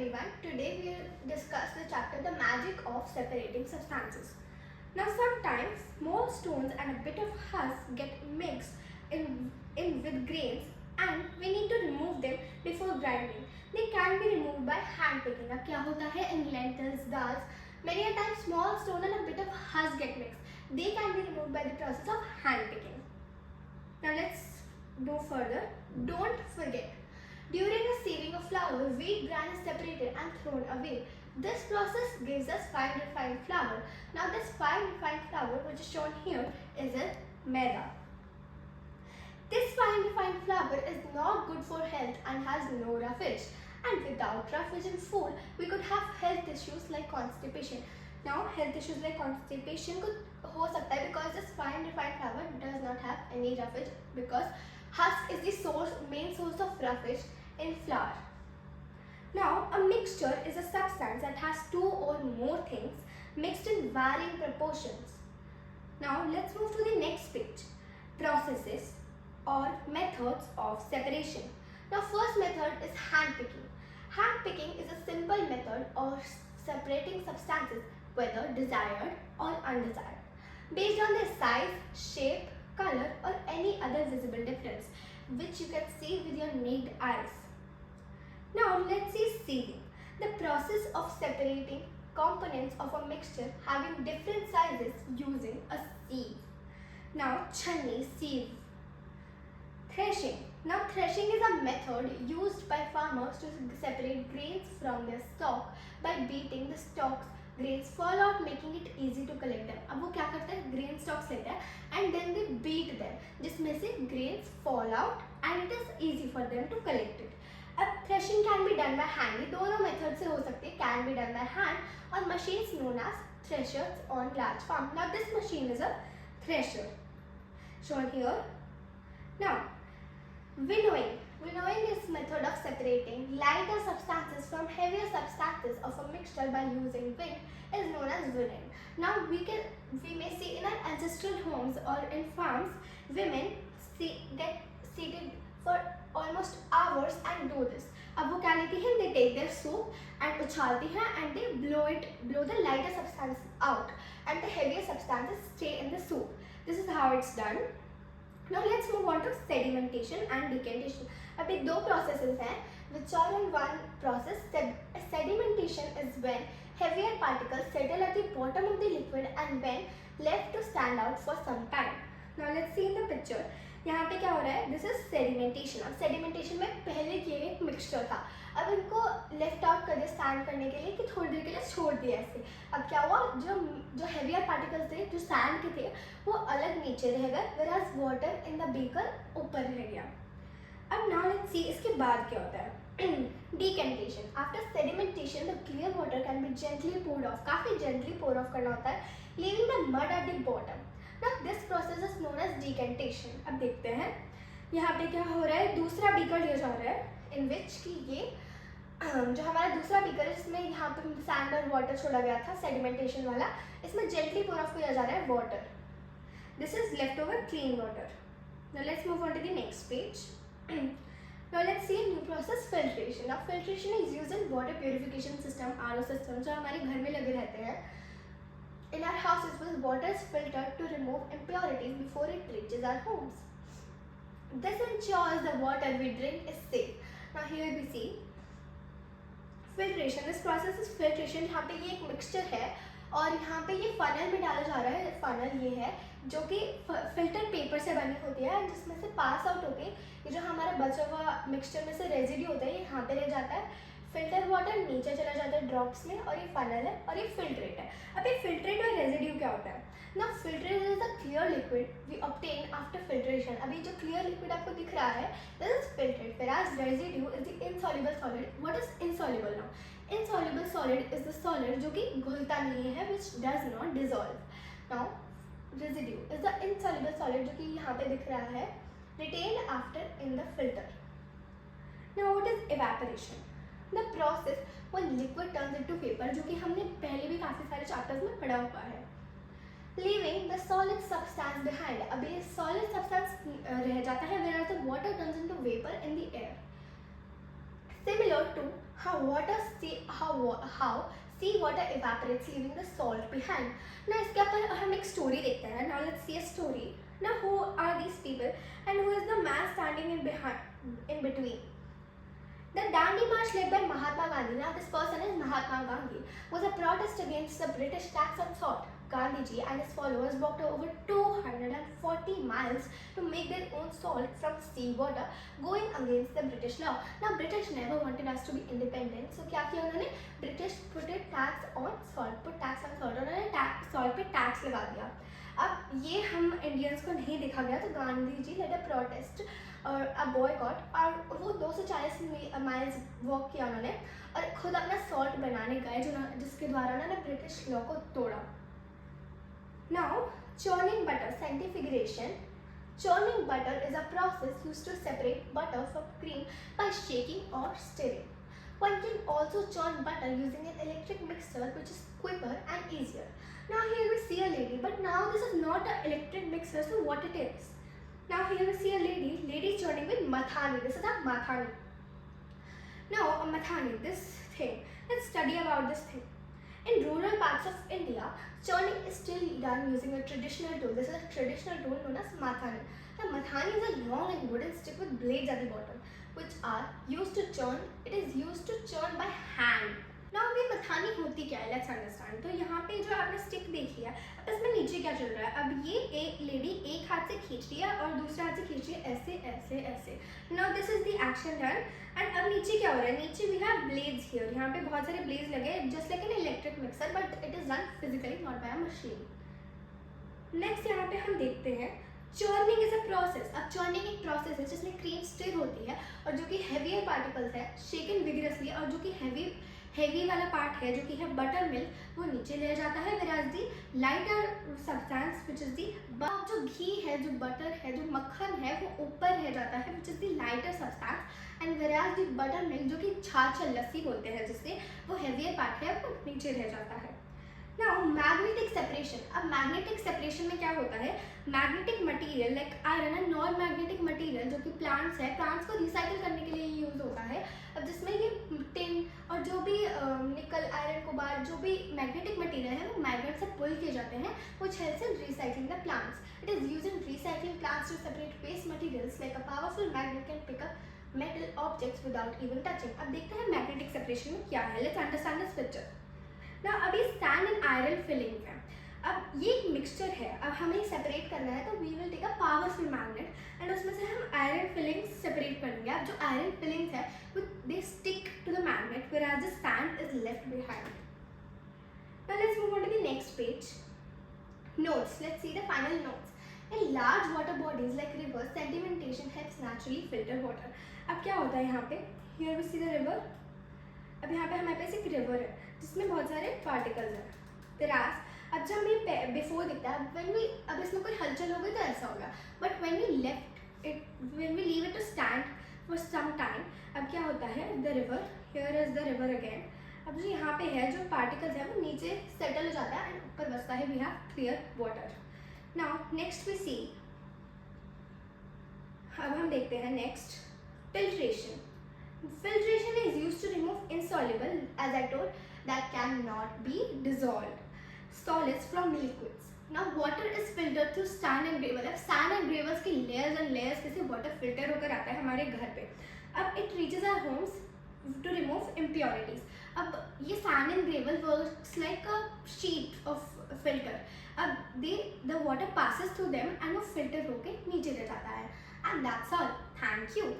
everyone. Today we will discuss the chapter The Magic of Separating Substances. Now sometimes small stones and a bit of husk get mixed in with grains and we need to remove them before grinding. They can be removed by hand picking. अब क्या होता है in lentils, dals, many a time small stone and a bit of husk get mixed. They can be removed by the process of hand picking. Now let's go further. Don't forget, during the sieving of flour, wheat bran is separated and thrown away. This process gives us fine refined flour. Now this fine refined flour which is shown here is a maida. This fine refined flour is not good for health and has no roughage. And without roughage in food, we could have health issues like constipation. Now health issues like constipation could हो सकता है because this fine refined flour does not have any roughage because husk is the main source of roughage in flour. Now, a mixture is a substance that has two or more things mixed in varying proportions. Now, let's move to the next page. Processes or methods of separation. Now, first method is hand picking. Hand picking is a simple method of separating substances whether desired or undesired based on their size, shape, color or any other visible difference which you can see with your naked eyes. Now let's see sieving. The process of separating components of a mixture having different sizes using a sieve. Now churning, sieve. Threshing. Now threshing is a method used by farmers to separate grains from their stalk by beating the stalks. Grains fall out making it easy to collect them. अब वो क्या करते हैं grain stalks लेते हैं and then they beat them जिसमें से grains fall out and it is easy for them to collect it. अब threshing can be done by hand. ये दोनों method से हो सकती है can be done by hand और machines known as threshers on large farm. Now this machine is a thresher shown here. Now winnowing. Winnowing is method of separating lighter substances from heavier substances of a mixture by using wind is known as winning. Now we may see in our ancestral homes or in farms, women get seated for almost hours and do this. अब वो क्या लेती हैं? They take their soup and उछालती हैं and they blow the lighter substance out and the heavier substances stay in the soup. This is how it's done. Now let's move on to sedimentation and decantation. अभी दो processes हैं which are in one process. Sedimentation is when heavier particles settle at the bottom of the liquid and when left to stand out for some time. Now let's see in the picture. यहाँ पे क्या हो रहा है? This is sedimentation. अब sedimentation में पहले ये एक mixture था. अब इनको left out कर दिया stand करने के लिए कि थोड़ी देर के लिए छोड़ दिया ऐसे. अब क्या हुआ? जो heavier particles थे, जो sand के थे, वो अलग नीचे रह गए, whereas water in the beaker ऊपर रह गया. अब now let's see इसके बाद क्या होता है? Decantation. After sedimentation, the clear water can be gently poured off. काफी gently pour off करना होता है, leaving the mud at the bottom. Now this process is known as decantation. अब देखते हैं यहाँ पे क्या हो रहा है. दूसरा बीकर लिया जा रहा है in which कि ये जो हमारा दूसरा बीकर है जिसमें यहाँ पे सैंड और वाटर छोड़ा गया था सेडिमेंटेशन वाला, इसमें जेंटली pour off किया जा रहा है water. This is leftover clean water. Now let's move on to the next page. Now let's see a new process, filtration. Now filtration is used in water purification system, RO system जो हमारे घर में लगे रहते हैं. In our houses, water is filtered to remove impurities before it reaches our homes. This ensures the water we drink is safe. Now here we see filtration. This process is filtration. यहाँ पे ये एक mixture है और यहाँ पे ये funnel में डाला जा रहा है. funnel ये है जो कि filter paper से बनी होती है जिसमें से pass out होके ये जो हमारा बचा हुआ mixture में से residue होता है ये यहाँ पे रह जाता है. फिल्टर वाटर नीचे चला जाता है ड्रॉप्स में और ये फनल है और ये फिल्ट्रेट है. अब ये फिल्ट्रेट और रेजिड्यू क्या होता है? ना filtrate is the clear liquid we obtain after filtration. अभी जो क्लियर लिक्विड आपको दिख रहा है this is filtrate, whereas residue is the insoluble solid. What is insoluble now? Insoluble solid is the solid जो कि घुलता नहीं है which does not dissolve. Now residue is the insoluble solid जो कि यहाँ पे दिख रहा है retain after in the filter. Now what is evaporation? The process when liquid turns into vapor जो कि हमने पहले भी काफ़ी सारे चैप्टर्स में पढ़ा हुआ है. Leaving the solid substance behind. अब ये solid substance रह जाता है whereas the water turns into vapor in the air. Similar to how sea water evaporates, leaving the salt behind. Now इसके ऊपर हम एक story देखते हैं. Now let's see a story. Now who are these people and who is the man standing in between? The Dandi March led by Mahatma Gandhi, now this person is Mahatma Gandhi, was a protest against the British tax on salt. Gandhiji and his followers walked over 240 miles to make their own salt from seawater, going against the British law. Now British never wanted us to be independent, so क्या किया उन्होंने? British put a tax on salt, उन्होंने salt पे tax लगा दिया. अब ये हम इंडियंस को नहीं देखा गया, तो Gandhi ji lead a protest और अ बॉयकॉट, और वो 240 माइल्स वॉक किया उन्होंने और खुद अपना सॉल्ट बनाने गए, जिसके द्वारा उन्होंने ब्रिटिश लॉ को तोड़ा. Now, churning butter, sanctification. Churning butter is a process used to separate butter from cream by shaking or stirring. One can also churn butter using an electric mixer, which is quicker and easier. Now here we see a lady, but now this is not an electric mixer, so what it is? Now here we see a lady churning with mathani. This is a mathani. Now a mathani, this thing, let's study about this thing. In rural parts of India, churning is still done using a traditional tool. This is a traditional tool known as mathani. The mathani is a long and wooden stick with blades at the bottom, which are used to churn. It is used to churn by hand. Now अभी मथानी होती क्या है? Let's understand. तो यहाँ पे जो आपने stick देखी है, अब इसमें नीचे क्या चल रहा है? अब ये एक लेडी एक हाथ से खींच रही है और दूसरे हाथ से खींच रही है, ऐसे ऐसे ऐसे. Now this is the action done. And अब नीचे क्या हो रहा है? नीचे we have blades here. यहाँ पे बहुत सारे blades लगे, just like an electric mixer, but it is done physically, not by a machine. Next यहाँ पे हम देखते हैं churning is a process. अब churning एक process है जिसमें cream stir होती है और जो कि heavier particles है shaken vigorously, और जो कि heavy वाला पार्ट है जो कि है बटर मिल्क, वो नीचे ले जाता है, whereas the lighter substance which is the जो घी है, जो बटर है, जो मक्खन है, वो ऊपर रह जाता है, which is the lighter substance, and whereas the butter milk जो कि छाछ लस्सी बोलते हैं जिससे, वो heavier पार्ट है, वो नीचे रह जाता है. Now magnetic separation. अब magnetic separation में क्या होता है? Magnetic material like iron and non-magnetic material जो कि plants को recycle करने के लिए यूज होता है. अब जिसमें ये tin और जो भी निकल, आयरन, कोबाल्ट, जो भी मैग्नेटिक मटेरियल है वो मैग्नेट से पुल किए जाते हैं, which helps in recycling the plants. It is used in recycling plants to separate waste materials, like a powerful magnet can pick up metal objects without even touching. अब देखते हैं magnetic separation में क्या है. Let's understand this picture. Now अभी sand and iron filling है. अब ये एक मिक्सचर है, अब हमें सेपरेट करना है, तो we will take a powerful magnet and उसमें से हम आयरन फिलिंग्स सेपरेट करेंगे. अब जो आयरन फिलिंग्स है they stick to the magnet, whereas the sand is left behind. Now let's move on to the next page. Notes. Let's see the final notes. In large water bodies like rivers, sedimentation helps naturally filter water. अब क्या होता है यहाँ पे? Here we see the river. अब यहाँ पे हमारे पास एक रिवर है जिसमें बहुत सारे पार्टिकल्स हैं. Whereas अब जब हमें बिफोर दिखता है, अब इसमें कोई हलचल हो गई तो ऐसा होगा, but when we leave it to stand for some time, अब क्या होता है? The river, here is the river again. अब जो यहाँ पे है, जो पार्टिकल्स है वो नीचे सेटल हो जाता है एंड ऊपर बचता है, we have clear water. Now next we see, अब हम देखते हैं next filtration. Filtration is used to remove insoluble, as I told, that cannot be dissolved solids from liquids. Now water is filtered through sand and gravel. अब sand and gravels की layers and layers से water filter होकर आता है हमारे घर पे. अब it reaches our homes to remove impurities. अब ये sand and gravel works like a sheet of filter. अब the water passes through them and वो filter होके नीचे रह जाता है. And that's all. Thank you.